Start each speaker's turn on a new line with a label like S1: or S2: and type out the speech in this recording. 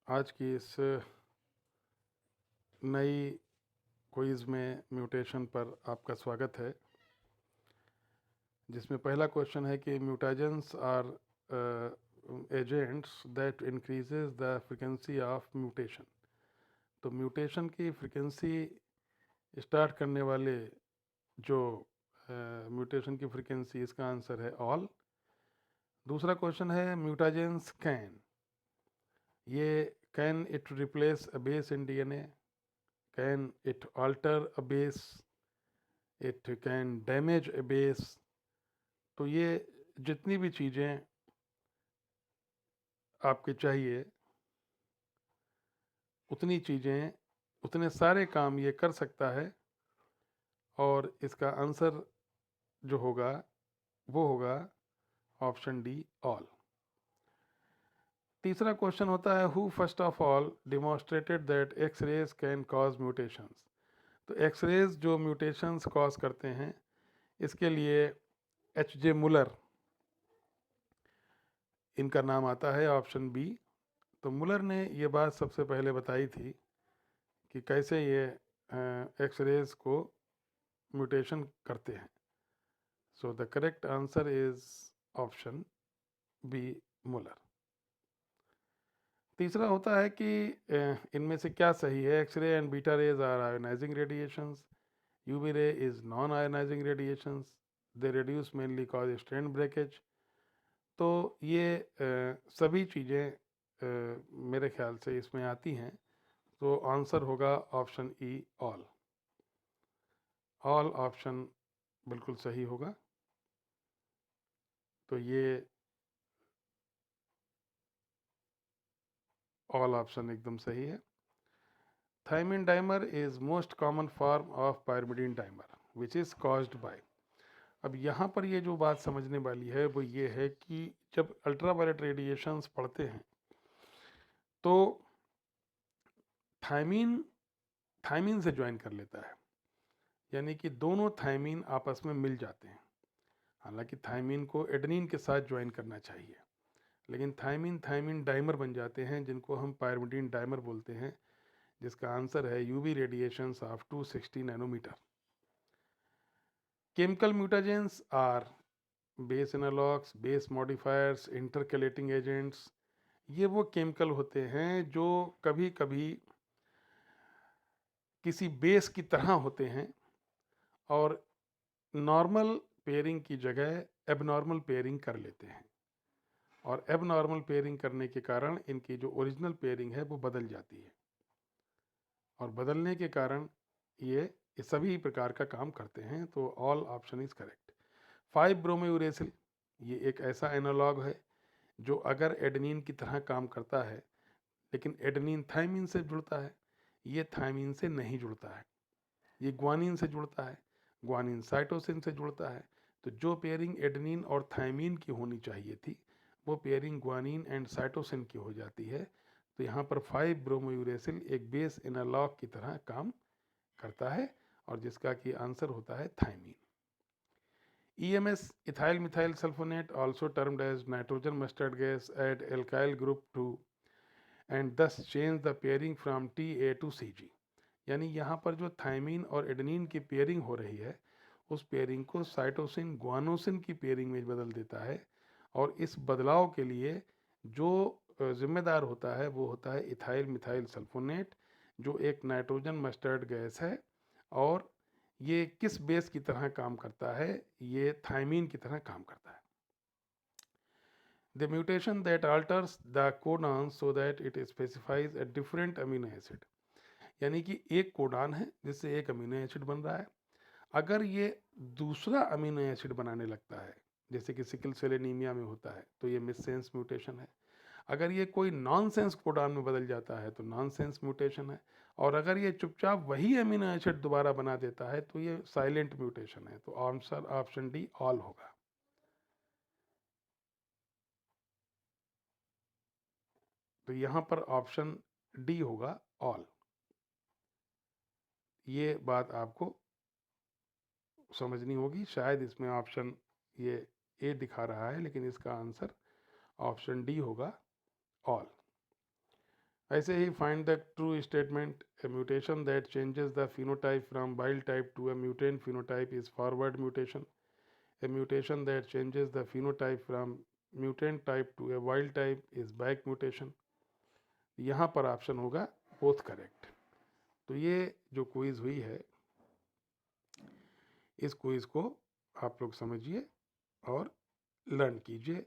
S1: आज की इस नई क्विज़ में म्यूटेशन पर आपका स्वागत है, जिसमें पहला क्वेश्चन है कि mutagens are agents that increases the frequency of mutation. तो म्यूटेशन की फ्रीक्वेंसी स्टार्ट करने वाले जो म्यूटेशन की फ्रीक्वेंसी, इसका आंसर है ऑल। दूसरा क्वेश्चन है mutagens can it replace a base in DNA, can it alter a base, it can damage a base। तो ये जितनी भी चीज़ें आपके चाहिए, उतने सारे काम ये कर सकता है, और इसका आंसर जो होगा वो होगा ऑप्शन डी, ऑल। तीसरा क्वेश्चन होता है who first of all demonstrated that x raise can cause mutations. तो एक्स रेज जो म्यूटेशंस कॉज करते हैं, इसके लिए H.J. मुलर इनका नाम आता है, ऑप्शन बी। तो मुलर ने ये बात सबसे पहले बताई थी कि कैसे ये एक्स रेज को म्यूटेशन करते हैं। So the correct answer is option B, Muller. तीसरा होता है कि इनमें से क्या सही है। X ray and beta rays are ionizing radiations, UV ray is non ionizing radiations, they reduce mainly cause strand breakage. तो ये सभी चीज़ें मेरे ख्याल से इसमें आती हैं, तो आंसर होगा option E, all. All option बिल्कुल सही होगा। तो ये ऑल ऑप्शन एकदम सही है। Thymine dimer is most common form of pyrimidine dimer which is caused by. अब यहाँ पर ये जो बात समझने वाली है वो ये है कि जब अल्ट्रावायलेट रेडिएशंस पड़ते हैं तो थायमीन से ज्वाइन कर लेता है, यानी कि दोनों थायमीन आपस में मिल जाते हैं। हालांकि थायमीन को एडेनिन के साथ ज्वाइन करना चाहिए, लेकिन थायमीन डाइमर बन जाते हैं, जिनको हम पायरिमिडीन डाइमर बोलते हैं, जिसका आंसर है UV radiations of 260 nanometre. Chemical mutagens are base analogues, base modifiers, intercalating agents. ये वो केमिकल होते हैं जो कभी कभी किसी बेस की तरह होते हैं और नॉर्मल पेयरिंग की जगह एबनॉर्मल पेयरिंग कर लेते हैं, और एबनॉर्मल पेयरिंग करने के कारण इनकी जो ओरिजिनल पेयरिंग है वो बदल जाती है, और बदलने के कारण ये सभी प्रकार का काम करते हैं। तो ऑल ऑप्शन इज करेक्ट। 5-ब्रोमोयूरेसिल ये एक ऐसा एनालॉग है जो अगर एडेनिन की तरह काम करता है, लेकिन एडेनिन थायमीन से जुड़ता है, ये थायमीन से नहीं जुड़ता है, ये ग्वानिन से जुड़ता है, ग्वानिन साइटोसिन से जुड़ता है। तो जो पेयरिंग एडेनिन और थायमीन की होनी चाहिए थी, वो पेयरिंग ग्वानिन एंड साइटोसिन की हो जाती है। तो यहाँ पर 5-ब्रोमोयूरेसिल एक बेस एनालॉग की तरह काम करता है, और जिसका कि आंसर होता है thymine. EMS, ethyl methyl sulfonate, also termed as nitrogen mustard gas, add alkyl group to and thus change the pairing from TA to CG। यानी यहाँ पर जो थायमीन और एडेनिन की पेयरिंग हो रही है, उस पेयरिंग को साइटोसिन ग्वानोसिन की पेयरिंग में बदल देता है, और इस बदलाव के लिए जो जिम्मेदार होता है वो होता है इथाइल मिथाइल सल्फोनेट, जो एक नाइट्रोजन मस्टर्ड गैस है। और ये किस बेस की तरह काम करता है? ये थायमीन की तरह काम करता है। The mutation that alters the codon so that it specifies a different amino acid, यानी कि एक कोडान है जिससे एक अमीनो एसिड बन रहा है, अगर ये दूसरा अमीनो एसिड बनाने लगता है, जैसे कि सिकल सेल एनीमिया में होता है, तो ये मिससेंस म्यूटेशन है। अगर ये कोई नॉनसेंस कोडान में बदल जाता है तो नॉनसेंस म्यूटेशन है, और अगर ये चुपचाप वही अमीनो एसिड दोबारा बना देता है तो ये साइलेंट म्यूटेशन है। तो आंसर ऑप्शन डी, ऑल होगा। तो यहाँ पर ऑप्शन डी होगा, ऑल। ये बात आपको समझनी होगी। शायद इसमें ऑप्शन ये ए दिखा रहा है, लेकिन इसका आंसर ऑप्शन डी होगा, ऑल। ऐसे ही find the true statement, a mutation that changes the phenotype from wild type to a mutant phenotype is forward mutation, a mutation that changes the phenotype from mutant type to a wild type is back mutation. यहाँ पर option होगा both correct. तो ये जो quiz हुई है, इस quiz को आप लोग समझिए और लर्न कीजिए।